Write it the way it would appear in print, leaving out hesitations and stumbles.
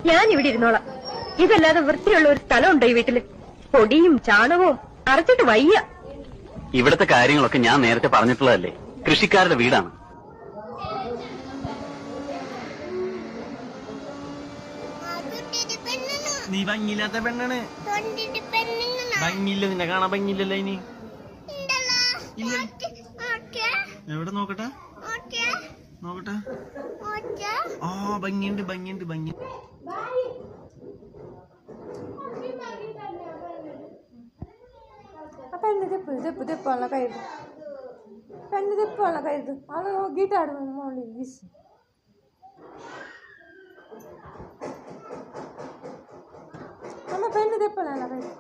ഞാൻ ഇവിടെ ഇരുന്നോളാം. ഇതല്ലാതെ വൃത്തിയുള്ള ഒരു സ്ഥലമുണ്ടോ ഈ വീട്ടില്? പൊടിയും ചാണകവും അറച്ചിട്ട് വയ്യ. ഇവിടത്തെ കാര്യങ്ങളൊക്കെ ഞാൻ നേരത്തെ പറഞ്ഞിട്ടുള്ളതല്ലേ. കൃഷിക്കാരുടെ വീടാണ്. നീ ഭംഗിയില്ലാത്ത പെണ്ണാണ്. ഭംഗിയില്ല, നിന്നെ കാണാൻ ഭംഗിയില്ലല്ലോ. ഇനി എവിടെ നോക്കട്ടെ നോക്കട്ടെ. ആ ഭംഗിയുണ്ട് ഭംഗിയുണ്ട് ഭംഗി. പെണ്ണ് തെപ്പ് തെപ്പ് തെപ്പുള്ള കരുത്. പെണ്ണ് തെപ്പുള്ള കരുത്. അവള് നോക്കിയിട്ടാണ് മോളിൽ വീശി. അമ്മ പെണ്ണ് തെപ്പുള്ള കരുത്.